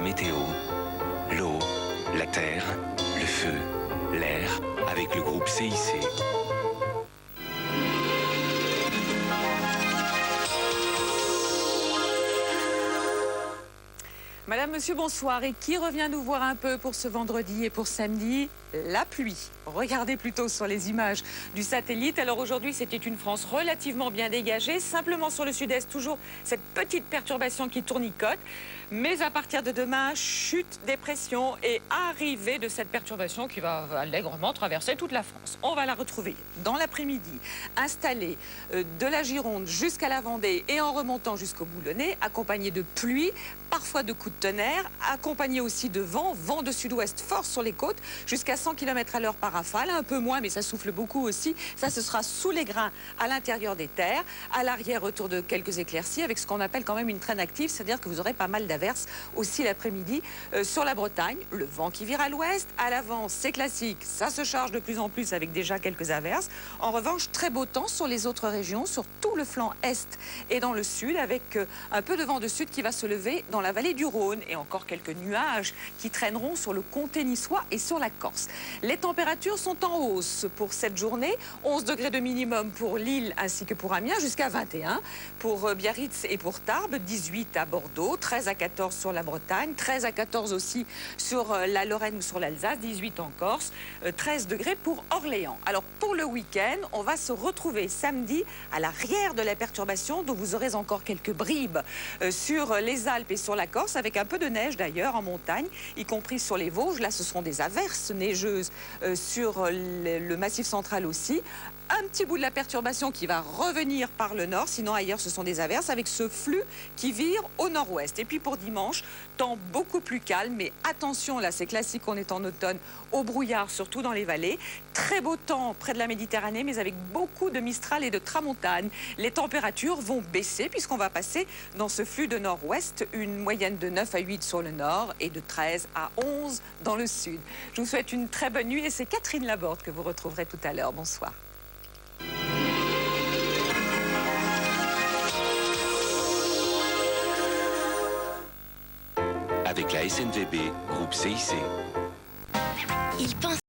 météo. L'eau, la terre, le feu, l'air, avec le groupe CIC. Madame, monsieur, bonsoir. Et qui revient nous voir un peu pour ce vendredi et pour samedi? La pluie. Regardez plutôt sur les images du satellite. Alors aujourd'hui, c'était une France relativement bien dégagée. Simplement sur le sud-est, toujours cette petite perturbation qui tournicote. Mais à partir de demain, chute des pressions et arrivée de cette perturbation qui va allègrement traverser toute la France. On va la retrouver dans l'après-midi, installée de la Gironde jusqu'à la Vendée et en remontant jusqu'au Boulonnais, accompagnée de pluie, parfois de coups de tonnerre, accompagnée aussi de vent de sud-ouest fort sur les côtes, jusqu'à 100 km à l'heure par rafale, un peu moins, mais ça souffle beaucoup aussi. Ça, ce sera sous les grains à l'intérieur des terres. À l'arrière, retour de quelques éclaircies, avec ce qu'on appelle quand même une traîne active, c'est-à-dire que vous aurez pas mal d'averses aussi l'après-midi sur la Bretagne. Le vent qui vire à l'ouest, à l'avant, c'est classique, ça se charge de plus en plus avec déjà quelques averses. En revanche, très beau temps sur les autres régions, sur tout le flanc est et dans le sud, avec un peu de vent de sud qui va se lever dans la vallée du Rhône et encore quelques nuages qui traîneront sur le comté niçois et sur la Corse. Les températures sont en hausse pour cette journée. 11 degrés de minimum pour Lille ainsi que pour Amiens, jusqu'à 21 pour Biarritz et pour Tarbes, 18 à Bordeaux, 13 à 14 sur la Bretagne, 13 à 14 aussi sur la Lorraine ou sur l'Alsace, 18 en Corse, 13 degrés pour Orléans. Alors pour le week-end, on va se retrouver samedi à l'arrière de la perturbation, dont vous aurez encore quelques bribes sur les Alpes et sur la Corse, avec un peu de neige d'ailleurs en montagne, y compris sur les Vosges. Là, ce seront des averses neigeuses sur le Massif central aussi. Un petit bout de la perturbation qui va revenir par le nord, sinon ailleurs ce sont des averses avec ce flux qui vire au nord-ouest. Et puis pour dimanche, temps beaucoup plus calme, mais attention, là c'est classique, on est en automne, au brouillard, surtout dans les vallées. Très beau temps près de la Méditerranée, mais avec beaucoup de mistral et de tramontane. Les températures vont baisser puisqu'on va passer dans ce flux de nord-ouest, une moyenne de 9 à 8 sur le nord et de 13 à 11 dans le sud. Je vous souhaite une très bonne nuit et c'est Catherine Laborde que vous retrouverez tout à l'heure. Bonsoir. Avec la SNVB, groupe CIC. Il pense